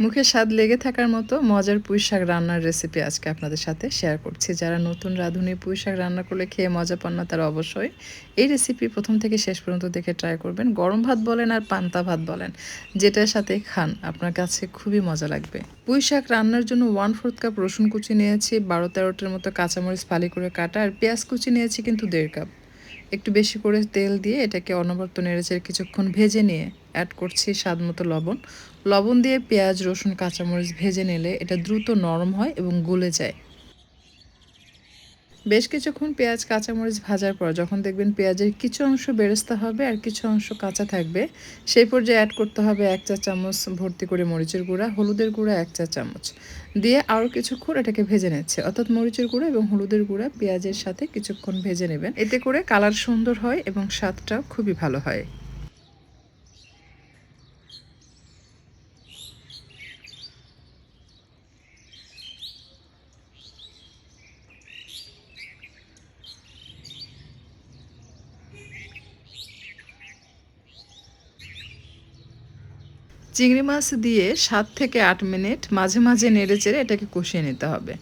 মুখে স্বাদ লেগে থাকার মতো মজার পুঁইশাক রান্নার রেসিপি আজকে আপনাদের সাথে শেয়ার করছি। যারা নতুন রাঁধুনি পুঁইশাক রান্না করলে খেয়ে মজা পান না তারা অবশ্যই এই রেসিপি প্রথম থেকে শেষ পর্যন্ত দেখে ট্রাই করবেন। গরম ভাত বলেন আর পান্তা ভাত বলেন, যেটার সাথে খান আপনার কাছে খুবই মজা লাগবে। পুঁইশাক রান্নার জন্য 1/4 কাপ রসুন কুচি নিয়েছি, 12-13টার মতো কাঁচামরিচ ফালি করে কাটা, আর পেঁয়াজ কুচি নিয়েছি কিন্তু 1.5 কাপ। একটু বেশি করে তেল দিয়ে এটাকে অনবরত নেড়েচেড়ে কিছুক্ষণ ভেজে নিয়ে অ্যাড করছি স্বাদ মতো লবণ। লবণ দিয়ে পেঁয়াজ, রসুন, কাঁচামরিচ ভেজে নিলে এটা দ্রুত নরম হয় এবং গলে যায়। বেশ কিছুক্ষণ পেঁয়াজ, কাঁচামরিচ ভাজার পর যখন দেখবেন পেঁয়াজের কিছু অংশ বেরেস্তা হবে আর কিছু অংশ কাঁচা থাকবে, সেই পর্যায়ে অ্যাড করতে হবে 1 চা চামচ ভর্তি করে মরিচের গুঁড়া, হলুদের গুঁড়া 1 চা চামচ দিয়ে আরও কিছুক্ষণ এটাকে ভেজে নিচ্ছে। অর্থাৎ মরিচের গুঁড়া এবং হলুদের গুঁড়া পেঁয়াজের সাথে কিছুক্ষণ ভেজে নেবেন। এতে করে কালার সুন্দর হয় এবং স্বাদটাও খুবই ভালো হয়। চিংড়ি মাছ দিয়ে 7 থেকে 8 মিনিট মাঝে মাঝে নেড়েচেড়ে এটাকে কষিয়ে নিতে হবে।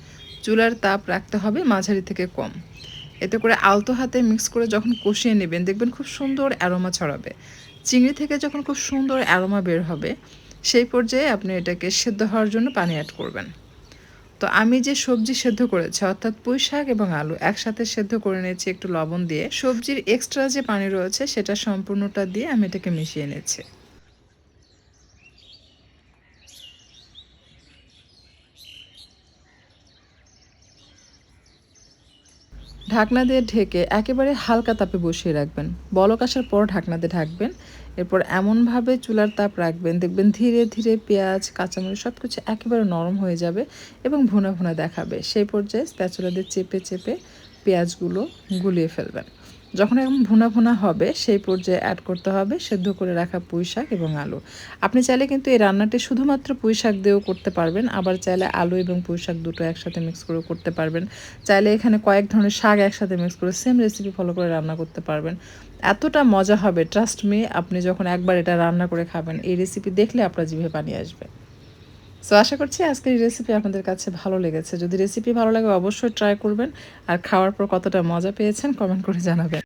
চুলার তাপ রাখতে হবে মাঝারি থেকে কম। এতে করে আলতো হাতে মিক্স করে যখন কষিয়ে নেবেন দেখবেন খুব সুন্দর অ্যারোমা ছড়াবে। চিংড়ি থেকে যখন খুব সুন্দর অ্যারোমা বের হবে, সেই পর্যায়ে আপনি এটাকে সেদ্ধ হওয়ার জন্য পানি অ্যাড করবেন। তো আমি যে সবজি সেদ্ধ করেছি অর্থাৎ পুঁই শাক এবং আলু একসাথে সেদ্ধ করে নিয়েছি একটু লবণ দিয়ে। সবজির এক্সট্রা যে পানি রয়েছে সেটা সম্পূর্ণটা দিয়ে আমি এটাকে মিশিয়ে নিচ্ছি। ঢাকনা দিয়ে ঢেকে একেবারে হালকা তাপে বসিয়ে রাখবেন। বলক আসার পর ঢাকনা দিয়ে ঢাকবেন। এরপর এমনভাবে চুলার তাপ রাখবেন দেখবেন ধীরে ধীরে পেঁয়াজ, কাঁচামরিচ সব কিছু একেবারে নরম হয়ে যাবে এবং ভুনা ভুনা দেখাবে। সেই পর্যায়ে স্প্যাচুলা দিয়ে চেপে চেপে পেঁয়াজগুলো গুলিয়ে ফেলবেন। যখন এরকম ভুনা ভুনা হবে সেই পর্যায়ে অ্যাড করতে হবে সেদ্ধ করে রাখা পুঁই শাক এবং আলু। আপনি চাইলে কিন্তু এই রান্নাটি শুধুমাত্র পুঁই শাক দিয়েও করতে পারবেন, আবার চাইলে আলু এবং পুঁই শাক দুটো একসাথে মিক্স করেও করতে পারবেন। চাইলে এখানে কয়েক ধরনের শাক একসাথে মিক্স করে সেম রেসিপি ফলো করে রান্না করতে পারবেন। এতটা মজা হবে, ট্রাস্ট মি, আপনি যখন একবার এটা রান্না করে খাবেন এই রেসিপি দেখলে আপনার জিভে পানি আসবে। সো আশা করছি আজকের এই রেসিপি আপনাদের কাছে ভালো লেগেছে। যদি রেসিপি ভালো লাগে অবশ্যই ট্রাই করবেন, আর খাওয়ার পর কতটা মজা পেয়েছেন কমেন্ট করে জানাবেন।